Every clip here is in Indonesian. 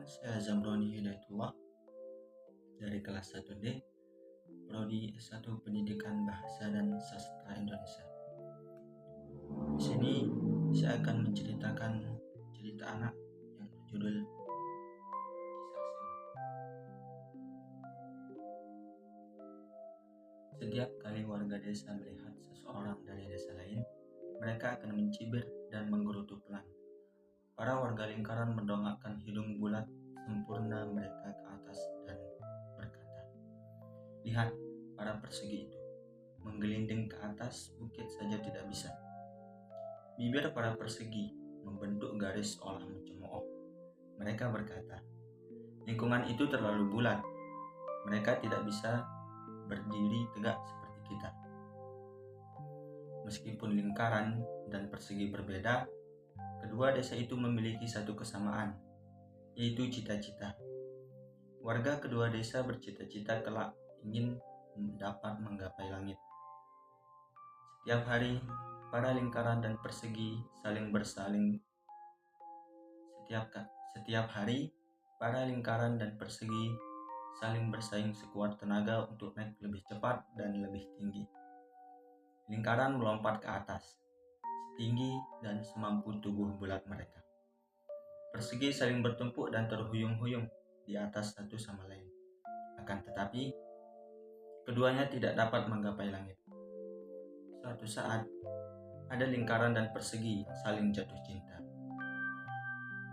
Saya Zamroni Hidayatullah dari kelas 1D, Prodi S1 Pendidikan Bahasa dan Sastra Indonesia. Di sini saya akan menceritakan cerita anak yang berjudul Kisah Semo. Setiap kali warga desa melihat seseorang dari desa lain, mereka akan mencibir dan menggerutu pelan. Para warga lingkaran mendongakkan hidung bulat sempurna mereka ke atas dan berkata, "Lihat, para persegi itu menggelinding ke atas bukit saja tidak bisa." Bibir para persegi membentuk garis olah mencemooh. Mereka berkata, "Lingkungan itu terlalu bulat. Mereka tidak bisa berdiri tegak seperti kita." Meskipun lingkaran dan persegi berbeda, kedua desa itu memiliki satu kesamaan, yaitu cita-cita. Warga kedua desa bercita-cita kelak ingin dapat menggapai langit. Setiap hari, para lingkaran dan persegi saling bersaing. Setiap hari, para lingkaran dan persegi saling bersaing sekuat tenaga untuk naik lebih cepat dan lebih tinggi. Lingkaran melompat ke atas, setinggi dan semampu tubuh bulat mereka. Persegi saling bertumpuk dan terhuyung-huyung di atas satu sama lain. Akan tetapi, keduanya tidak dapat menggapai langit. Suatu saat, ada lingkaran dan persegi saling jatuh cinta.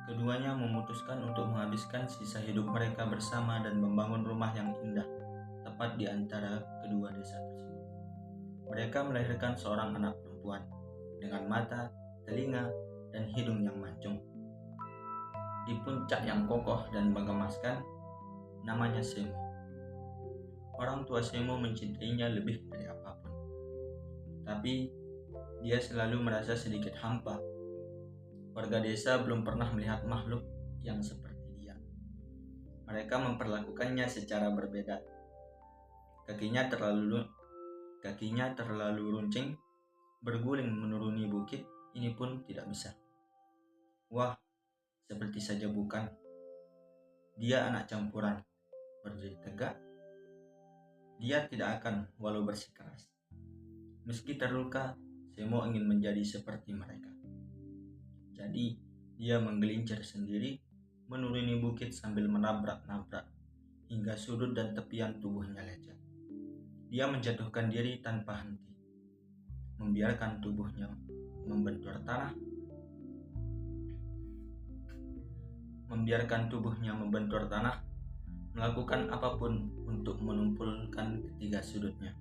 Keduanya memutuskan untuk menghabiskan sisa hidup mereka bersama dan membangun rumah yang indah tepat di antara kedua desa tersebut. Mereka melahirkan seorang anak perempuan dengan mata, telinga, dan hidung yang mancung. Di puncak yang kokoh dan menggemaskan, namanya Semo. Orang tua Semo mencintainya lebih dari apapun. Tapi dia selalu merasa sedikit hampa. Warga desa belum pernah melihat makhluk yang seperti dia. Mereka memperlakukannya secara berbeda. Kakinya terlalu runcing, berguling menuruni bukit, ini pun tidak bisa. Wah, seperti saja bukan. Dia anak campuran, berdiri tegak. Dia tidak akan walau bersikeras. Meski terluka, Semo ingin menjadi seperti mereka. Jadi, dia menggelincir sendiri, menuruni bukit sambil menabrak-nabrak, hingga sudut dan tepian tubuhnya lecet. Dia menjatuhkan diri tanpa henti, membiarkan tubuhnya membentur tanah, melakukan apapun untuk menumpulkan ketiga sudutnya.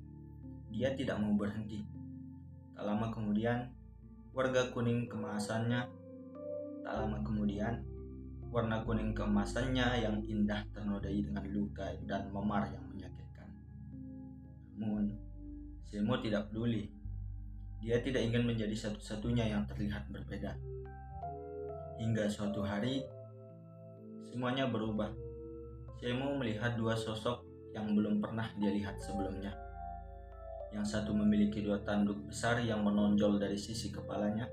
Dia tidak mau berhenti. Tak lama kemudian, warna kuning keemasannya yang indah ternodai dengan luka dan memar yang menyakitkan. Namun, Semo tidak peduli. Dia tidak ingin menjadi satu-satunya yang terlihat berbeda. Hingga suatu hari, semuanya berubah. Semo melihat dua sosok yang belum pernah dia lihat sebelumnya. Yang satu memiliki dua tanduk besar yang menonjol dari sisi kepalanya.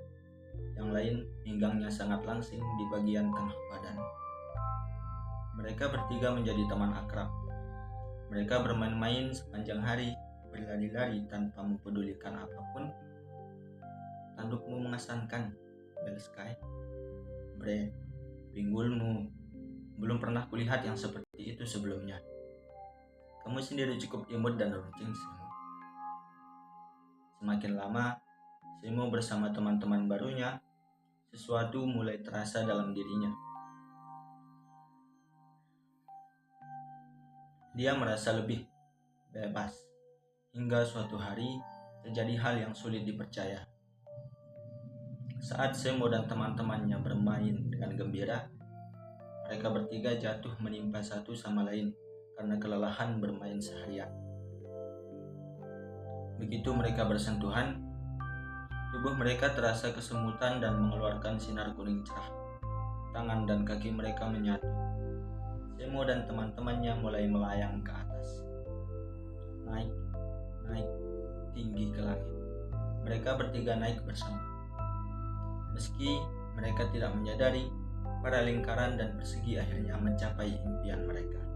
Yang lain, pinggangnya sangat langsing di bagian tengah badan. Mereka bertiga menjadi teman akrab. Mereka bermain-main sepanjang hari, berlari-lari tanpa mempedulikan apapun. "Tandukmu mengesankan, Belsky. Bre, pinggulmu. Belum pernah kulihat yang seperti itu sebelumnya. Kamu sendiri cukup imut dan runcing, Semo." Semakin lama, Semo bersama teman-teman barunya, sesuatu mulai terasa dalam dirinya. Dia merasa lebih bebas, hingga suatu hari terjadi hal yang sulit dipercaya. Saat Semo dan teman-temannya bermain dengan gembira, mereka bertiga jatuh menimpa satu sama lain karena kelelahan bermain seharian. Begitu mereka bersentuhan, tubuh mereka terasa kesemutan dan mengeluarkan sinar kuning cerah. Tangan dan kaki mereka menyatu. Semo dan teman-temannya mulai melayang ke atas. Naik, tinggi ke langit. Mereka bertiga naik bersama. Meski mereka tidak menyadari, Para lingkaran dan persegi akhirnya mencapai impian mereka.